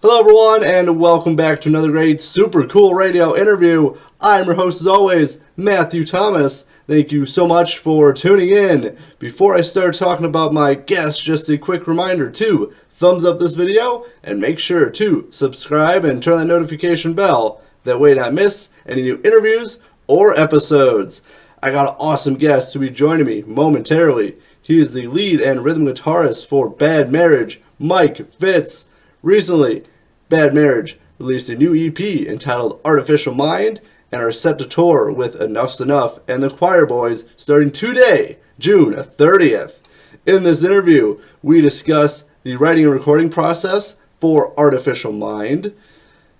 Hello everyone, and welcome back to another great Super Cool Radio interview. I'm your host as always, Matthew Thomas. Thank you so much for tuning in. Before I start talking about my guest, just a quick reminder to thumbs up this video and make sure to subscribe and turn that notification bell. That way not miss any new interviews or episodes. I got an awesome guest to be joining me momentarily. He is the lead and rhythm guitarist for Bad Marriage, Mike Fitz. Recently, Bad Marriage released a new EP entitled Artificial Mind and are set to tour with Enuff's Enuff and the Quireboys starting today, June 30th. In this interview, we discuss the writing and recording process for Artificial Mind,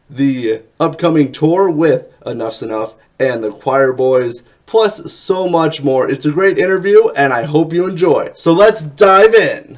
the upcoming tour with Enuff's Enuff and the Quireboys, plus so much more. It's a great interview, and I hope you enjoy. So let's dive in.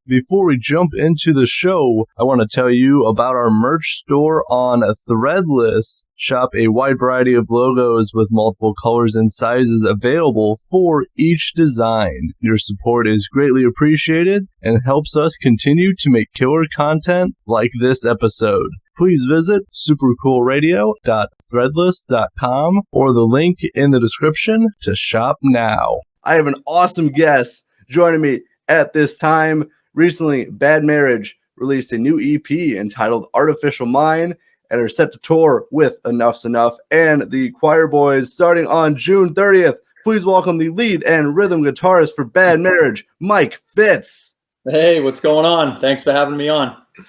Before we jump into the show, I want to tell you about our merch store on Threadless. Shop a wide variety of logos with multiple colors and sizes available for each design. Your support is greatly appreciated and helps us continue to make killer content like this episode. Please visit supercoolradio.threadless.com or the link in the description to shop now. I have an awesome guest joining me at this time. Recently, Bad Marriage released a new EP entitled Artificial Mind and are set to tour with Enuff's Enuff and the Quireboys starting on June 30th. Please welcome the lead and rhythm guitarist for Bad Marriage, Mike Fitz. Hey, what's going on? Thanks for having me on. Of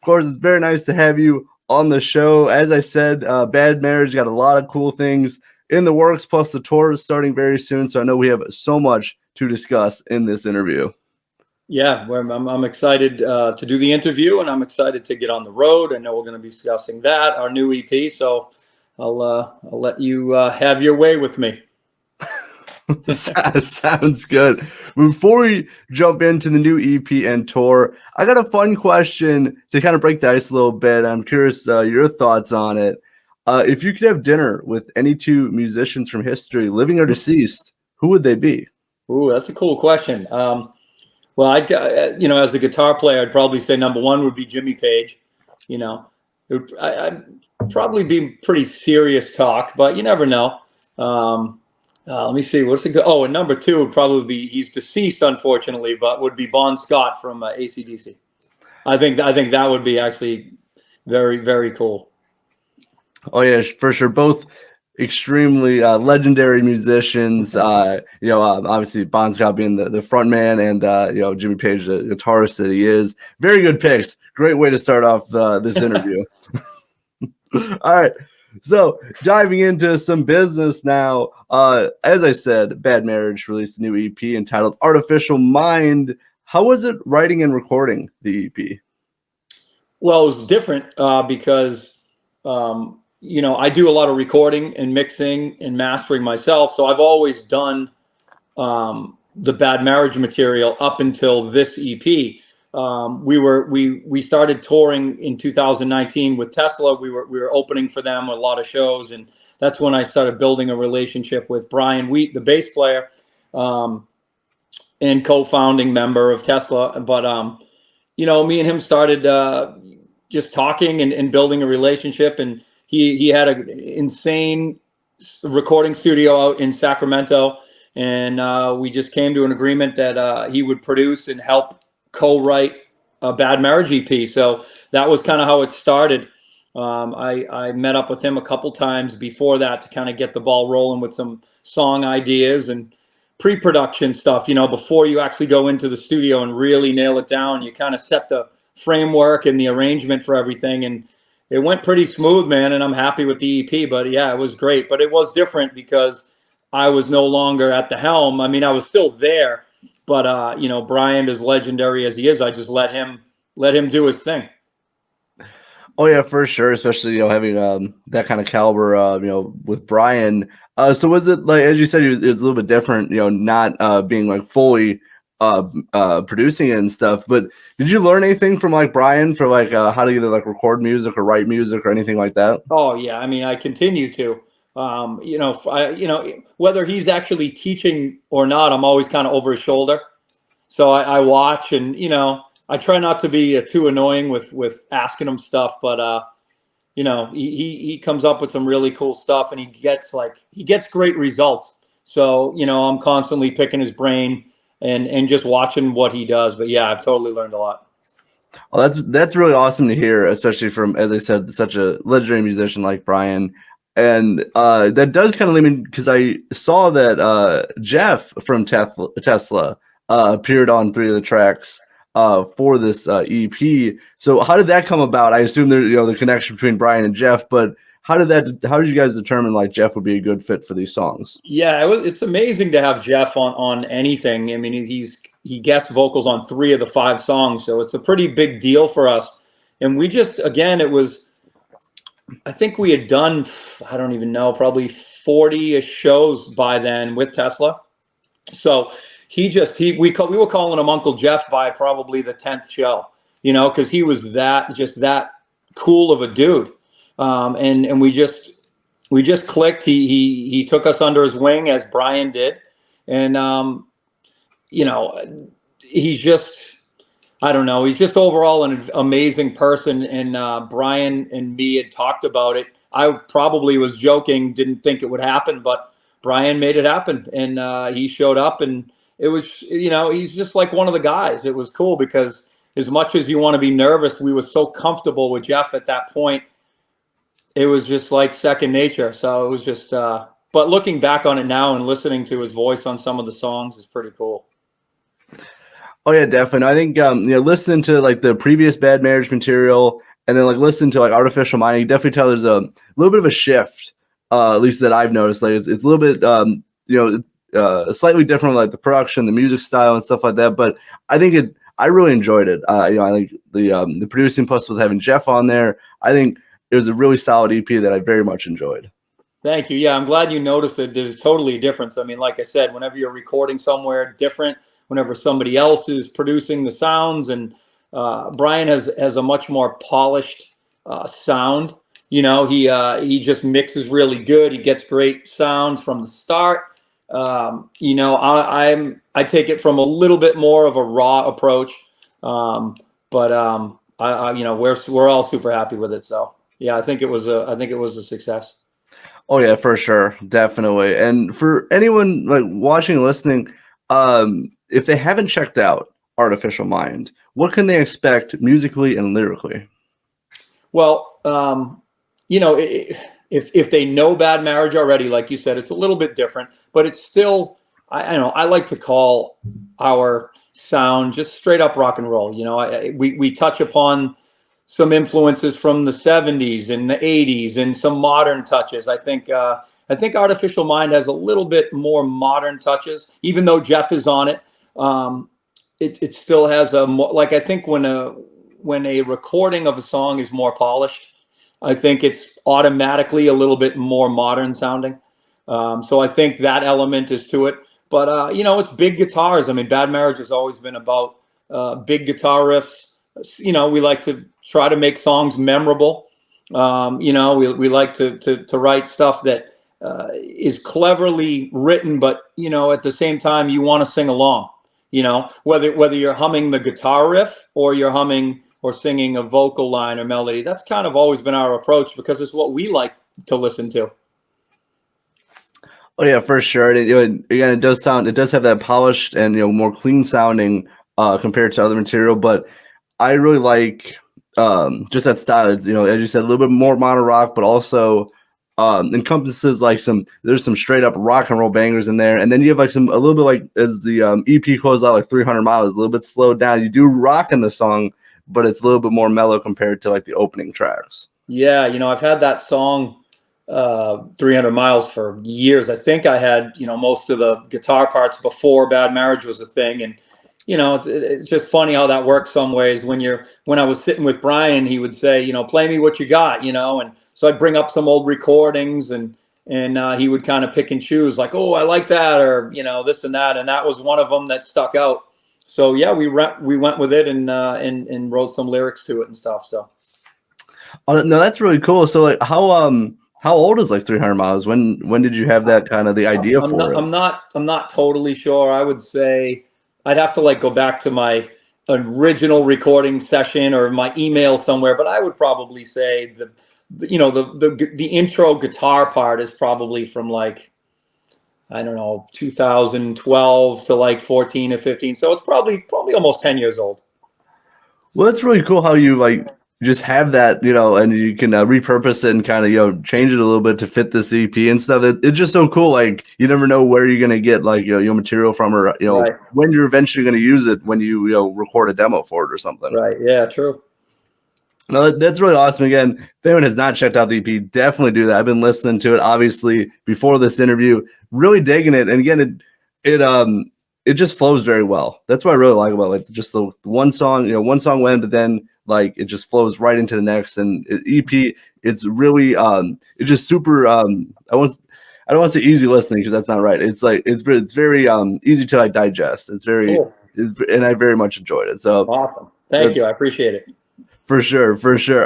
course, it's very nice to have you on the show. As I said, Bad Marriage got a lot of cool things in the works, plus the tour is starting very soon, so I know we have so much to discuss in this interview. Yeah, I'm excited to do the interview, and I'm excited to get on the road. I know we're going to be discussing that, our new EP, so I'll let you have your way with me. Sounds good. Before we jump into the new EP and tour, I got a fun question to kind of break the ice a little bit. I'm curious your thoughts on it. If you could have dinner with any two musicians from history, living or deceased, who would they be? Ooh, that's a cool question. Well, as a guitar player, I'd probably say number one would be Jimmy Page. I'd probably be pretty serious talk, but you never know. Let me see. What's it go? Oh, and number two would probably be, he's deceased, unfortunately, but would be Bon Scott from AC/DC. I think that would be actually very, very cool. Oh yeah, for sure. Both extremely legendary musicians. Obviously Bon Scott being the front man, and Jimmy Page, the guitarist that he is. Very good picks. Great way to start off this interview. All right, so diving into some business now. As I said, Bad Marriage released a new EP entitled Artificial Mind. How was it writing and recording the EP? Well, it was different because I do a lot of recording and mixing and mastering myself. So I've always done the Bad Marriage material up until this EP. We started touring in 2019 with Tesla. We were opening for them a lot of shows, and that's when I started building a relationship with Brian Wheat, the bass player, and co-founding member of Tesla. But me and him started just talking and building a relationship, and he had an insane recording studio out in Sacramento, and we just came to an agreement that he would produce and help co-write a Bad Marriage EP. So that was kind of how it started. I met up with him a couple times before that to kind of get the ball rolling with some song ideas and pre-production stuff. Before you actually go into the studio and really nail it down, you kind of set the framework and the arrangement for everything, and it went pretty smooth, man, and I'm happy with the EP. But yeah, it was great. But it was different because I was no longer at the helm. I mean, I was still there, but Brian, as legendary as he is, I just let him do his thing. Oh yeah, for sure. Especially having that kind of caliber, with Brian. So was it, like, as you said, it was a little bit different, not being like fully producing it and stuff. But did you learn anything from like Brian for like how to either like record music or write music or anything like that? Oh yeah, I mean, I continue to. Whether he's actually teaching or not, I'm always kind of over his shoulder. So I watch, and I try not to be too annoying with asking him stuff, but he comes up with some really cool stuff, and he gets great results. So I'm constantly picking his brain and just watching what he does. But yeah, I've totally learned a lot. Well, that's really awesome to hear, especially from, as I said, such a legendary musician like Brian. And that does kind of lead me, because I saw that Jeff from Tesla appeared on 3 of the tracks for this EP. So how did that come about? I assume there, the connection between Brian and Jeff, but how did you guys determine like Jeff would be a good fit for these songs? Yeah, it's amazing to have Jeff on anything. I mean, he guest vocals on 3 of the 5 songs, so it's a pretty big deal for us. And we just, again, I think we had done, I don't even know, probably 40-ish shows by then with Tesla. So we were calling him Uncle Jeff by probably the 10th show, because he was that cool of a dude. And we just clicked. He took us under his wing, as Brian did. And, he's just, I don't know, he's just overall an amazing person. And Brian and me had talked about it. I probably was joking, didn't think it would happen, but Brian made it happen. And he showed up, and it was, he's just like one of the guys. It was cool because as much as you want to be nervous, we were so comfortable with Jeff at that point. It was just like second nature. So it was just, but looking back on it now and listening to his voice on some of the songs is pretty cool. Oh yeah, definitely. I think listening to like the previous Bad Marriage material and then like listening to like Artificial Mind, you definitely tell there's a little bit of a shift, at least that I've noticed. Like it's a little bit slightly different, like the production, the music style and stuff like that. But I think I really enjoyed it. I think the producing, plus with having Jeff on there, I think it was a really solid EP that I very much enjoyed. Thank you. Yeah, I'm glad you noticed that there's totally a difference. I mean, like I said, whenever you're recording somewhere different, whenever somebody else is producing the sounds, and Brian has a much more polished sound. He just mixes really good. He gets great sounds from the start. I take it from a little bit more of a raw approach, but we're all super happy with it. So yeah, I think it was a success. Oh yeah, for sure, definitely. And for anyone like watching and listening, if they haven't checked out Artificial Mind, what can they expect musically and lyrically? Well, if they know Bad Marriage already, like you said, it's a little bit different, but it's still, I like to call our sound just straight up rock and roll. We touch upon some influences from the 70s and the 80s and some modern touches. I think Artificial Mind has a little bit more modern touches, even though Jeff is on it. It still has I think when a recording of a song is more polished, I think it's automatically a little bit more modern sounding. So I think that element is to it. But it's big guitars. I mean, Bad Marriage has always been about big guitar riffs. We like to try to make songs memorable. We like to write stuff that is cleverly written, but at the same time you want to sing along. Whether you're humming the guitar riff or you're humming or singing a vocal line or melody. That's kind of always been our approach because it's what we like to listen to. Oh yeah, for sure. Again, it does have that polished and more clean sounding compared to other material, but I really like just that style. It's, as you said, a little bit more modern rock, but also encompasses like there's some straight up rock and roll bangers in there, and then you have like a little bit like as the EP closes out, like 300 Miles, a little bit slowed down. You do rock in the song, but it's a little bit more mellow compared to like the opening tracks. Yeah, I've had that song 300 Miles for years. I think I had most of the guitar parts before Bad Marriage was a thing, and it's just funny how that works some ways. When I was sitting with Brian, he would say, play me what you got, and so I'd bring up some old recordings and he would kind of pick and choose like, oh, I like that, or this and that. And that was one of them that stuck out. So yeah, we went with it and wrote some lyrics to it and stuff. So. Oh, no, that's really cool. So like how old is like 300 miles? When did you have that kind of the idea for it? I'm not totally sure. I would say I'd have to like go back to my original recording session or my email somewhere, but I would probably say the intro guitar part is probably from like, I don't know, 2012 to like 14 or 15. So it's probably almost 10 years old. Well, it's really cool how you like just have that, and you can repurpose it and kind of, change it a little bit to fit this EP and stuff. It's just so cool. Like you never know where you're going to get like, your material from or, Right. when you're eventually going to use it when you record a demo for it or something. Right. Yeah, true. No, that's really awesome. Again, if anyone has not checked out the EP, definitely do that. I've been listening to it, obviously, before this interview, really digging it. And again, it just flows very well. That's what I really like about like just the one song, one song went, but then like it just flows right into the next. And EP, it's really it's just super. I don't want to say easy listening because that's not right. It's like it's very easy to like digest. It's very Cool. and I very much enjoyed it. So Awesome. Thank you. I appreciate it. For sure.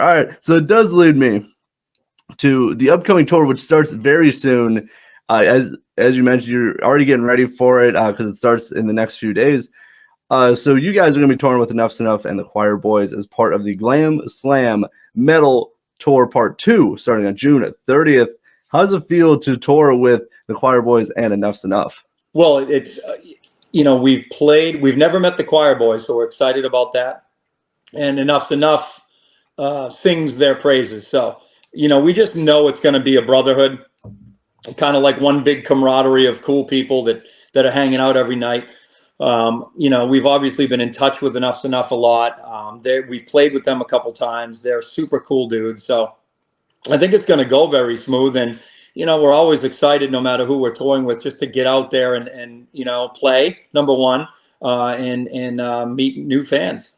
All right, so it does lead me to the upcoming tour, which starts very soon. As you mentioned, you're already getting ready for it because it starts in the next few days. So you guys are going to be touring with Enuff's Enuff and the Quireboys as part of the Glam Slam Metal Tour Part 2, starting on June 30th. How does it feel to tour with the Quireboys and Enuff's Enuff? Well, it's we've never met the Quireboys, so we're excited about that. And Enuff's Enuff sings their praises. So, we just know it's going to be a brotherhood, kind of like one big camaraderie of cool people that are hanging out every night. We've obviously been in touch with Enuff's Enuff a lot. We've played with them a couple times. They're super cool dudes. So I think it's going to go very smooth. And, we're always excited no matter who we're touring with just to get out there and play, number one, and meet new fans,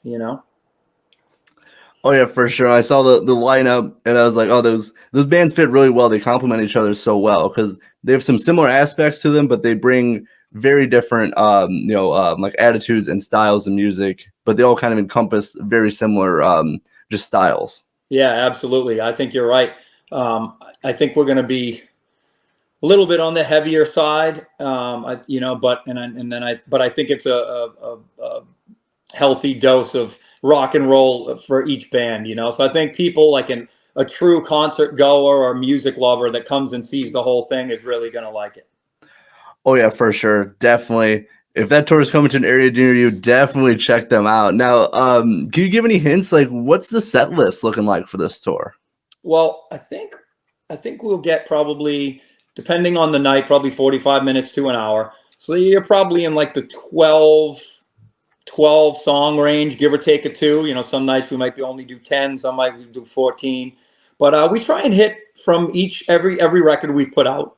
Oh yeah, for sure. I saw the lineup and I was like, oh, those bands fit really well. They complement each other so well because they have some similar aspects to them, but they bring very different, like attitudes and styles of music. But they all kind of encompass very similar, just styles. Yeah, absolutely. I think you're right. I think we're going to be a little bit on the heavier side, but I think it's a healthy dose of rock and roll for each band, so I think people like a true concert goer or music lover that comes and sees the whole thing is really going to like it. Oh yeah, for sure. Definitely. If that tour is coming to an area near you, definitely check them out. Now, can you give any hints? Like, what's the set list looking like for this tour? Well, I think we'll get probably, depending on the night, probably 45 minutes to an hour. So you're probably in like the 12 song range, give or take a two. Some nights we might only do 10, some might do 14. But we try and hit from every record we've put out.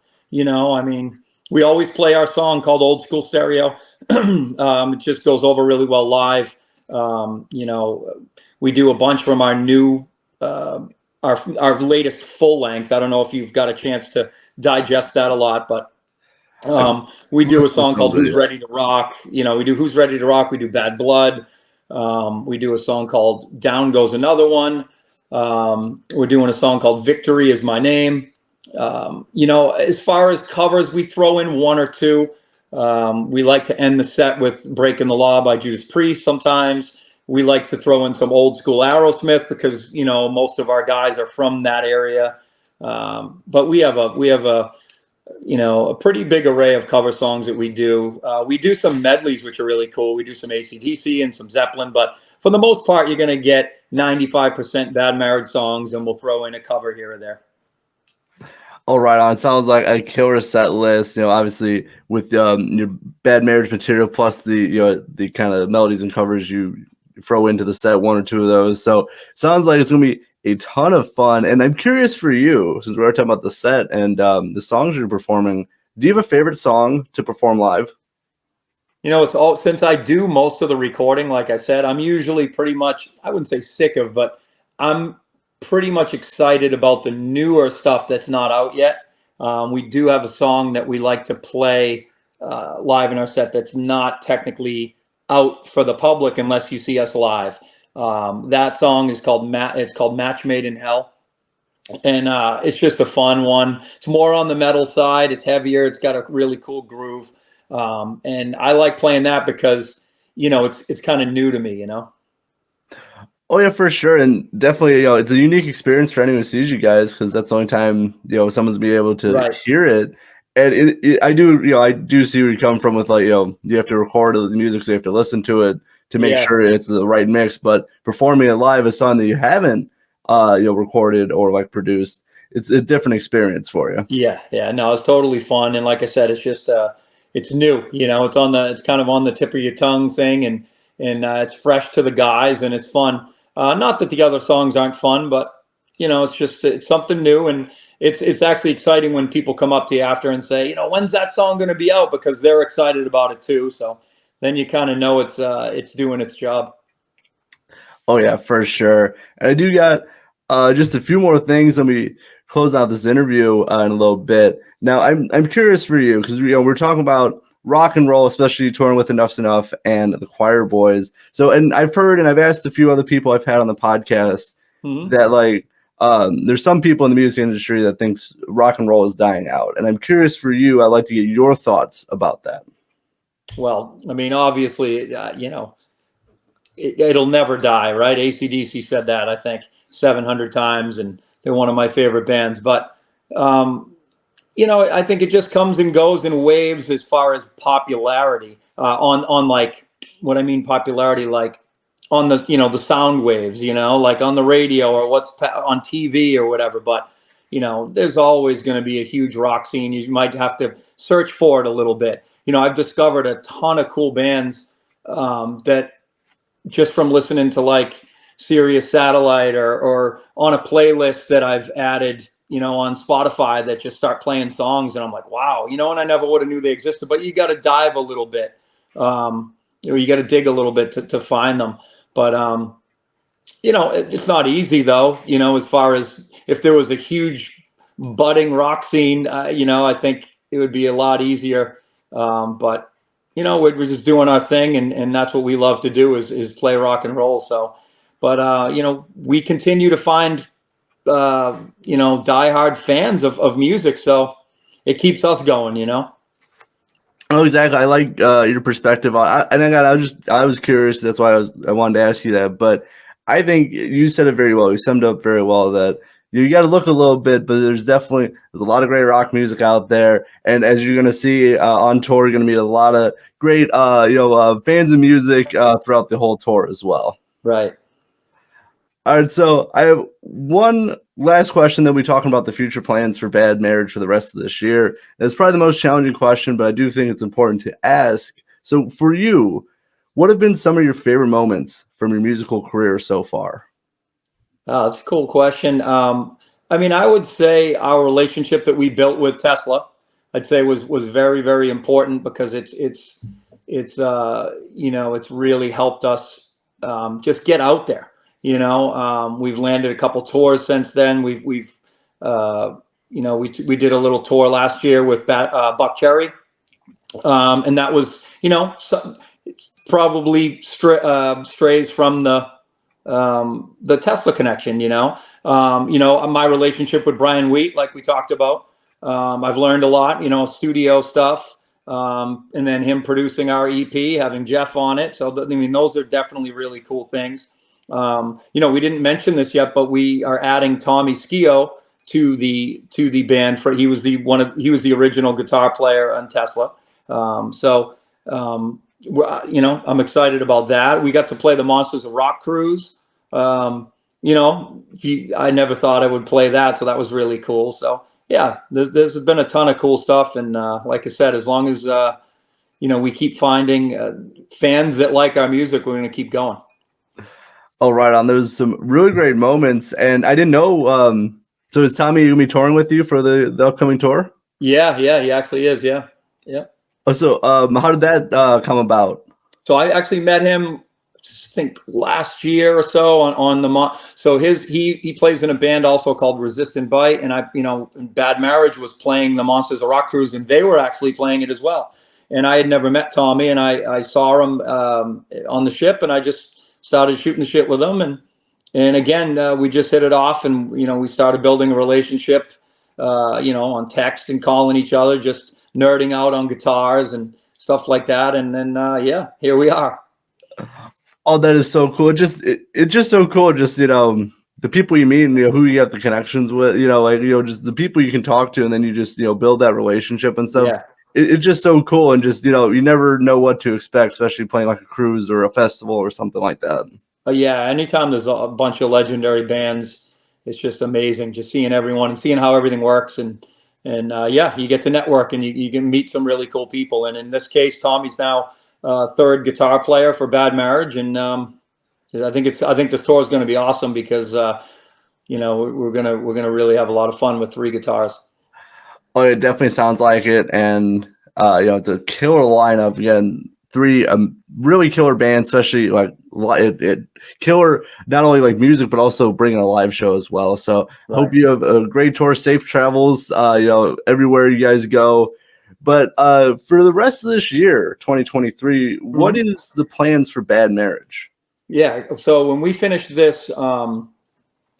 We always play our song called Old School Stereo. It just goes over really well live. We do a bunch from our new, our latest full length. I don't know if you've got a chance to digest that a lot, but we do a song called Who's Ready to Rock. We do Who's Ready to Rock. We do Bad Blood. We do a song called Down Goes Another One. We're doing a song called Victory Is My Name. As far as covers, we throw in one or two. We like to end the set with Breaking the Law by Judas Priest. Sometimes we like to throw in some old school Aerosmith because, most of our guys are from that area. But we have a pretty big array of cover songs that we do. We do some medleys, which are really cool. We do some AC/DC and some Zeppelin, but for the most part, you're going to get 95% Bad Marriage songs, and we'll throw in a cover here or there. Oh, right on. Sounds like a killer set list. Obviously with your Bad Marriage material plus the kind of melodies and covers you throw into the set, one or two of those. So sounds like it's gonna be a ton of fun. And I'm curious for you, since we're talking about the set and the songs you're performing, do you have a favorite song to perform live? It's all, since I do most of the recording, like I said, I'm usually pretty much, I wouldn't say sick of, but I'm pretty much excited about the newer stuff that's not out yet. We do have a song that we like to play live in our set that's not technically out for the public unless you see us live. That song is called it's called Match Made in Hell. And it's just a fun one. It's more on the metal side. It's heavier. It's got a really cool groove. And I like playing that because, it's kind of new to me, Oh yeah, for sure, and definitely, it's a unique experience for anyone who sees you guys because that's the only time someone's be able to Right. hear it. And I do see where you come from with like you have to record the music, so you have to listen to it to make Yeah. sure it's the right mix. But performing it live, a song that you haven't recorded or like produced, it's a different experience for you. Yeah. No, it's totally fun. And like I said, it's just it's new. It's kind of on the tip of your tongue thing, and it's fresh to the guys, and it's fun. Not that the other songs aren't fun, but it's something new, and it's actually exciting when people come up to you after and say, when's that song going to be out, because they're excited about it too. So then you kind of know it's doing its job. Oh yeah, for sure. And I do got just a few more things. Let me close out this interview in a little bit. Now, I'm curious for you because we're talking about rock and roll, especially touring with Enuff's Enough and the Quireboys. So, and I've heard and I've asked a few other people I've had on the podcast that like there's some people in the music industry that thinks rock and roll is dying out, and I'm curious for you. I'd like to get your thoughts about that. Well, I mean, obviously, it'll never die, right? AC/DC said that, I think, 700 times, and they're one of my favorite bands. But, I think it just comes and goes in waves as far as popularity on like, what I mean popularity, like on the, the sound waves, like on the radio or what's on TV or whatever. But, there's always going to be a huge rock scene. You might have to search for it a little bit. I've discovered a ton of cool bands that just from listening to like Sirius Satellite or on a playlist that I've added, on Spotify that just start playing songs. And I'm like, wow, and I never would have knew they existed, but you got to dive a little bit. Or you got to dig a little bit to find them. But, it's not easy though, as far as if there was a huge budding rock scene, I think it would be a lot easier. But we're just doing our thing, and that's what we love to do is play rock and roll. So, but we continue to find diehard fans of music, so it keeps us going. Oh, exactly. I like your perspective on. I was curious. That's why I wanted to ask you that. But I think you said it very well. You summed up very well that you got to look a little bit, but there's a lot of great rock music out there, and as you're gonna see on tour, you're gonna meet a lot of great fans of music throughout the whole tour as well. Right. All right, so I have one last question. Then we talking about the future plans for Bad Marriage for the rest of this year. And it's probably the most challenging question, but I do think it's important to ask. So for you, what have been some of your favorite moments from your musical career so far? That's a cool question. I mean, I would say our relationship that we built with Tesla, I'd say was very, very important because it's really helped us just get out there. We've landed a couple tours since then. We did a little tour last year with Buck Cherry, and that was it's probably strays from the Tesla connection. My relationship with Brian Wheat, like we talked about, I've learned a lot. Studio stuff, and then him producing our EP, having Jeff on it. So those are definitely really cool things. We didn't mention this yet, but we are adding Tommy Skio to the band. He was the original guitar player on Tesla. I'm excited about that. We got to play the Monsters of Rock cruise. I never thought I would play that, so that was really cool. So yeah, there's been a ton of cool stuff, and like I said, as long as we keep finding fans that like our music, we're going to keep going. Oh, right on. There's some really great moments, and I didn't know. So is Tommy going to be touring with you for the upcoming tour? Yeah, he actually is. Yeah. Oh, so how did that come about? So I actually met him, I think last year or so on the so he plays in a band also called Resistant Bite, and Bad Marriage was playing the Monsters of Rock cruise, and they were actually playing it as well. and I had never met Tommy, and I saw him on the ship, and I just started shooting the shit with him, and again, we just hit it off, and we started building a relationship, on text and calling each other, just nerding out on guitars and stuff like that, and then here we are. Oh, that is so cool. It's just so cool. Just, the people you meet and who you have the connections with, just the people you can talk to, and then you just, build that relationship and stuff. Yeah. It's just so cool. And just, you never know what to expect, especially playing like a cruise or a festival or something like that. Yeah. Anytime there's a bunch of legendary bands, it's just amazing just seeing everyone and seeing how everything works. And you get to network and you can meet some really cool people. And in this case, Tommy's now third guitar player for Bad Marriage. And I think this tour is going to be awesome because we're gonna really have a lot of fun with 3 guitars. Oh, it definitely sounds like it, and it's a killer lineup. Again, 3 really killer bands, especially like it killer not only like music but also bringing a live show as well. So Right. Hope you have a great tour, safe travels, everywhere you guys go. But for the rest of this year, 2023, what is the plans for Bad Marriage? Yeah. So when we finish this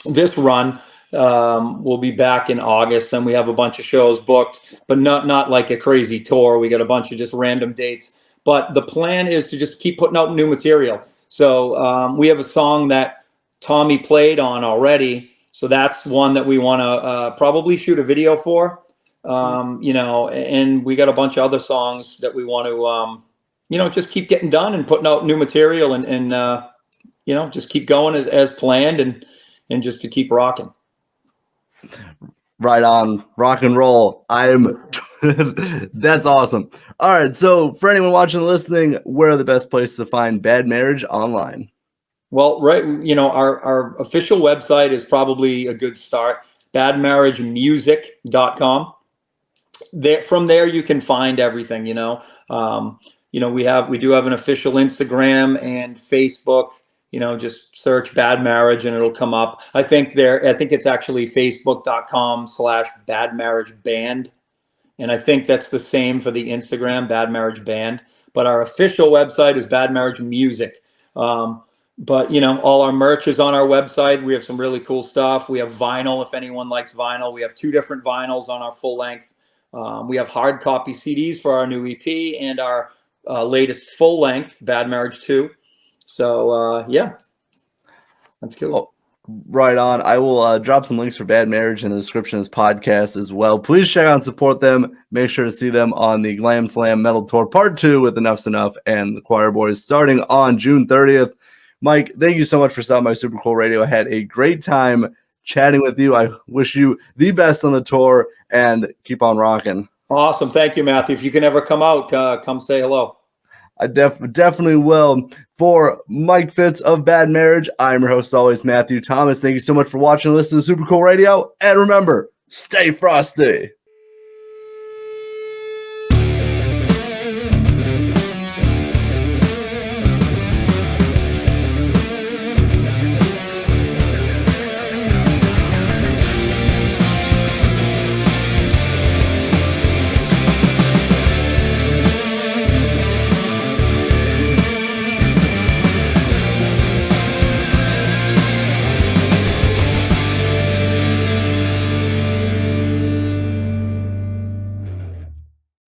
this run, we'll be back in August, and we have a bunch of shows booked, but not like a crazy tour. We got a bunch of just random dates. But the plan is to just keep putting out new material. So we have a song that Tommy played on already. So that's one that we want to probably shoot a video for. And we got a bunch of other songs that we want to, just keep getting done and putting out new material and just keep going as planned and just to keep rocking. Right on, rock and roll. That's awesome. All right, so for anyone watching and listening, where are the best places to find Bad Marriage online? Well, right, our official website is probably a good start, badmarriagemusic.com. From there you can find everything, we do have an official Instagram and Facebook. Just search Bad Marriage and it'll come up. I think it's actually facebook.com/Bad Marriage Band. And I think that's the same for the Instagram, Bad Marriage Band. But our official website is Bad Marriage Music. But all our merch is on our website. We have some really cool stuff. We have vinyl, if anyone likes vinyl. We have 2 different vinyls on our full length. We have hard copy CDs for our new EP and our latest full length, Bad Marriage 2. So that's cool. Oh, right on. I will drop some links for Bad Marriage in the description of this podcast as well. Please check out and support them. Make sure to see them on the Glam Slam Metal Tour Part 2 with Enuff's Enuff and the Quireboys starting on June 30th. Mike, thank you so much for stopping by Super Cool Radio. I had a great time chatting with you. I wish you the best on the tour and keep on rocking. Awesome. Thank you, Matthew. If you can ever come out, come say hello. I definitely will. For Mike Fitz of Bad Marriage, I'm your host, as always, Matthew Thomas. Thank you so much for watching and listening to Super Cool Radio. And remember, stay frosty.